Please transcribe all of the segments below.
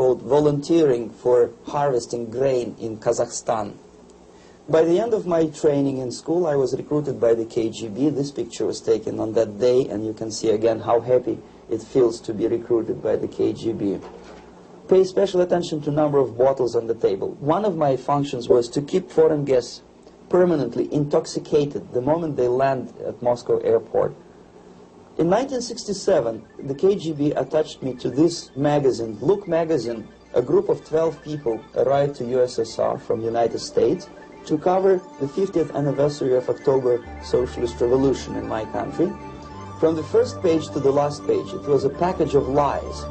quote, volunteering for harvesting grain in Kazakhstan. By the end of my training in school, I was recruited by the KGB. This picture was taken on that day, and you can see again how happy it feels to be recruited by the KGB. Pay special attention to number of bottles on the table. One of my functions was to keep foreign guests permanently intoxicated the moment they land at Moscow airport. In 1967, the KGB attached me to this magazine, Look magazine. A group of 12 people arrived to USSR from the United States to cover the 50th anniversary of October Socialist Revolution in my country. From the first page to the last page, it was a package of lies.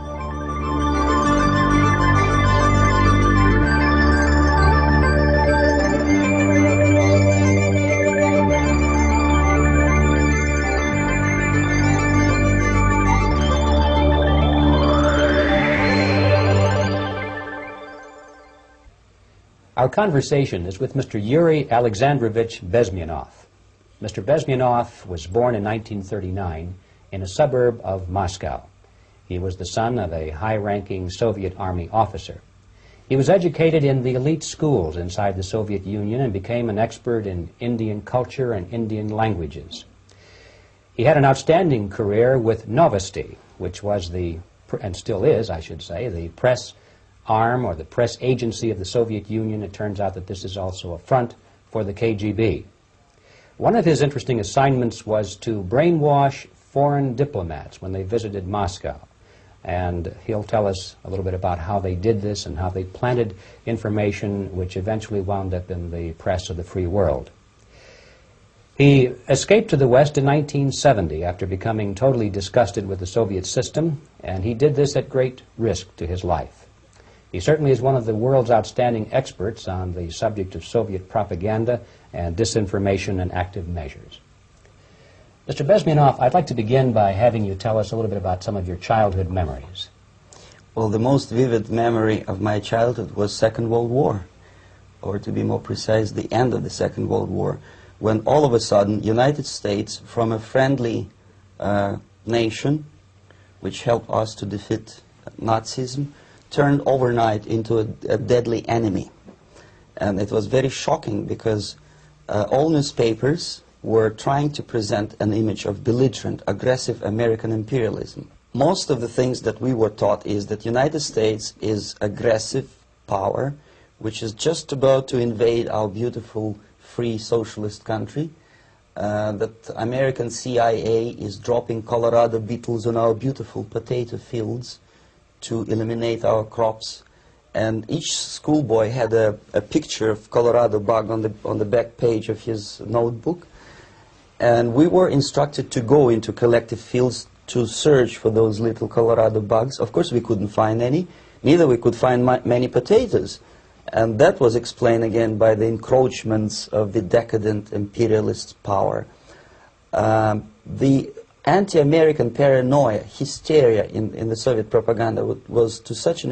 Our conversation is with Mr. Yuri Alexandrovich Bezmenov. Mr. Bezmenov was born in 1939 in a suburb of Moscow. He was the son of a high-ranking Soviet Army officer. He was educated in the elite schools inside the Soviet Union and became an expert in Indian culture and Indian languages. He had an outstanding career with Novosti, which was the, and still is, I should say, the press arm or the press agency of the Soviet Union. It turns out that this is also a front for the KGB. One of his interesting assignments was to brainwash foreign diplomats when they visited Moscow. And he'll tell us a little bit about how they did this and how they planted information which eventually wound up in the press of the free world. He escaped to the West in 1970 after becoming totally disgusted with the Soviet system, and he did this at great risk to his life. He certainly is one of the world's outstanding experts on the subject of Soviet propaganda and disinformation and active measures. Mr. Bezmenov, I'd like to begin by having you tell us a little bit about some of your childhood memories. Well, the most vivid memory of my childhood was Second World War, or to be more precise, the end of the Second World War, when all of a sudden United States, from a friendly nation, which helped us to defeat Nazism, turned overnight into a deadly enemy. And it was very shocking because all newspapers were trying to present an image of belligerent, aggressive American imperialism. Most of the things that we were taught is that United States is aggressive power, which is just about to invade our beautiful, free, socialist country, that American CIA is dropping Colorado beetles on our beautiful potato fields to eliminate our crops, and each schoolboy had a picture of Colorado bug on the back page of his notebook, and we were instructed to go into collective fields to search for those little Colorado bugs. Of course we couldn't find any, neither we could find many potatoes, and that was explained again by the encroachments of the decadent imperialist power. The anti-American paranoia, hysteria in the Soviet propaganda was to such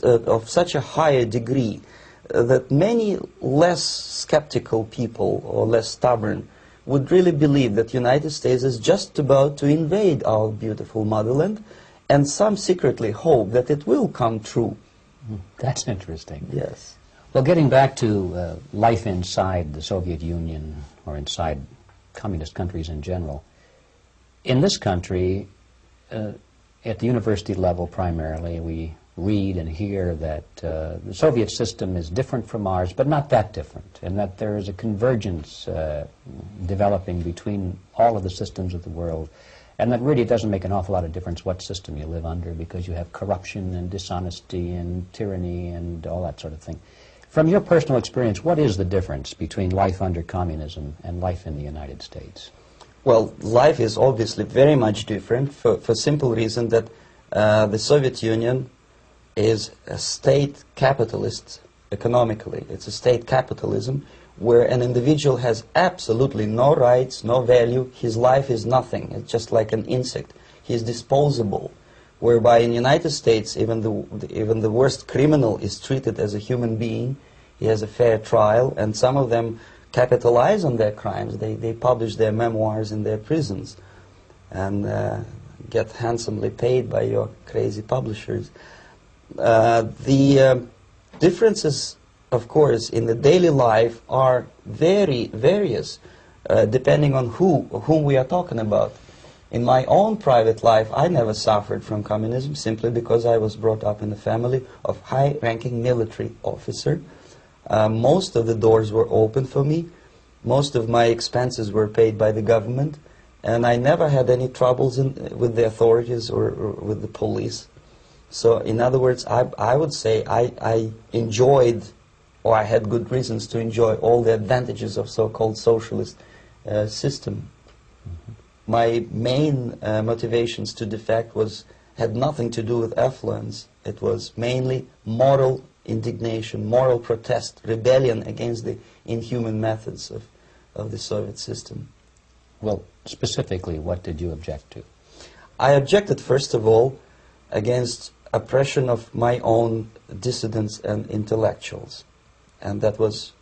of such a higher degree that many less skeptical people or less stubborn would really believe that the United States is just about to invade our beautiful motherland, and some secretly hope that it will come true. That's interesting. Yes. Well, getting back to life inside the Soviet Union or inside communist countries in general, in this country, at the university level primarily, we read and hear that the Soviet system is different from ours, but not that different, and that there is a convergence developing between all of the systems of the world, and that really doesn't make an awful lot of difference what system you live under, because you have corruption and dishonesty and tyranny and all that sort of thing. From your personal experience, what is the difference between life under communism and life in the United States? Well, life is obviously very much different for simple reason that the Soviet Union is a state capitalist economically. It's a state capitalism where an individual has absolutely no rights, no value. His life is nothing. It's just like an insect. He is disposable. Whereby in the United States, even the worst criminal is treated as a human being. He has a fair trial, and some of them capitalize on their crimes. They publish their memoirs in their prisons and get handsomely paid by your crazy publishers. The differences, of course, in the daily life are very various, depending on whom we are talking about. In my own private life, I never suffered from communism simply because I was brought up in a family of high-ranking military officer. Most of the doors were open for me. Most of my expenses were paid by the government, and I never had any troubles with the authorities or with the police. So, in other words, I would say I enjoyed, or I had good reasons to enjoy, all the advantages of so-called socialist system. Mm-hmm. My main motivations to defect had nothing to do with affluence. It was mainly moral indignation, moral protest, rebellion against the inhuman methods of the Soviet system. Well, specifically, what did you object to? I objected, first of all, against oppression of my own dissidents and intellectuals. And that was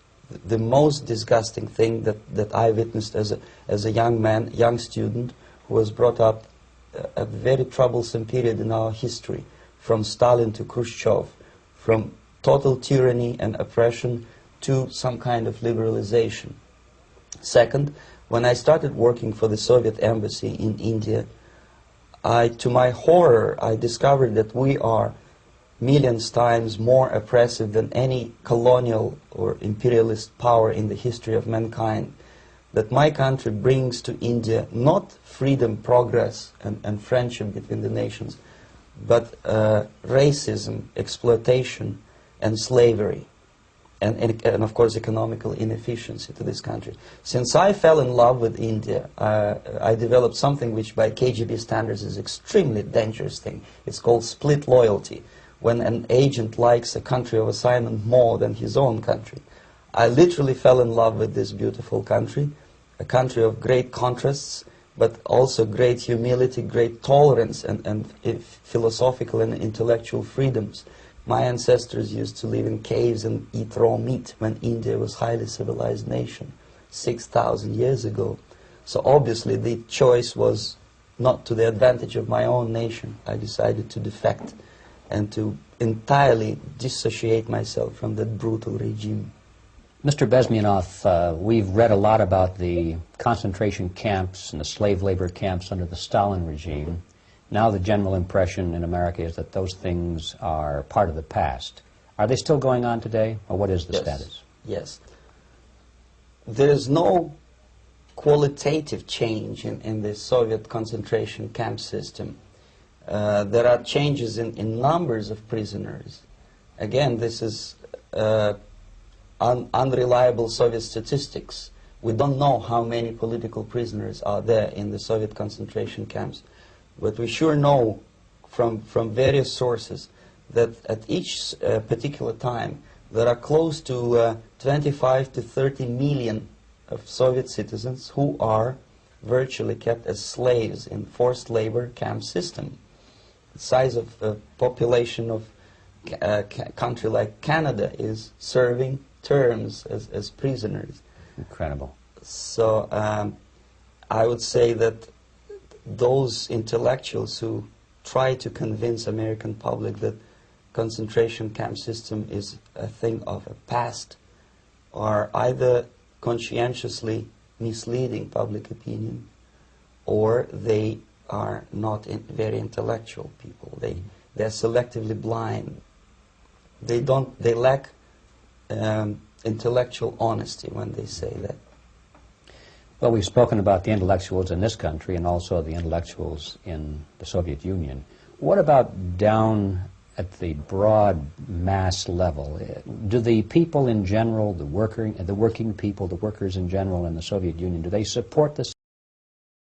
the most disgusting thing that I witnessed as a young man, young student, who was brought up a very troublesome period in our history, from Stalin to Khrushchev, from total tyranny and oppression to some kind of liberalization. Second, when I started working for the Soviet embassy in India, to my horror, I discovered that we are millions times more oppressive than any colonial or imperialist power in the history of mankind. That my country brings to India not freedom, progress, and friendship between the nations, but racism, exploitation, and slavery, and of course economical inefficiency to this country. Since I fell in love with India, I developed something which by KGB standards is extremely dangerous thing. It's called split loyalty, when an agent likes a country of assignment more than his own country. I literally fell in love with this beautiful country, a country of great contrasts, but also great humility, great tolerance, and philosophical and intellectual freedoms. My ancestors used to live in caves and eat raw meat when India was a highly civilized nation 6,000 years ago. So obviously the choice was not to the advantage of my own nation. I decided to defect and to entirely dissociate myself from that brutal regime. Mr. Bezmenov, we've read a lot about the concentration camps and the slave labor camps under the Stalin regime. Now the general impression in America is that those things are part of the past. Are they still going on today, or what is the status? Yes. There is no qualitative change in the Soviet concentration camp system. There are changes in numbers of prisoners. Again, this is unreliable Soviet statistics. We don't know how many political prisoners are there in the Soviet concentration camps. But we sure know from various sources that at each particular time there are close to 25 to 30 million of Soviet citizens who are virtually kept as slaves in forced labor camp system. The size of the population of a country like Canada is serving terms as prisoners. Incredible. So I would say that those intellectuals who try to convince American public that concentration camp system is a thing of a past are either conscientiously misleading public opinion, or they are not very intellectual people. They're selectively blind. They lack intellectual honesty when they say that. Well, we've spoken about the intellectuals in this country and also the intellectuals in the Soviet Union. What about down at the broad mass level? Do the people in general, the working people, the workers in general in the Soviet Union, do they support this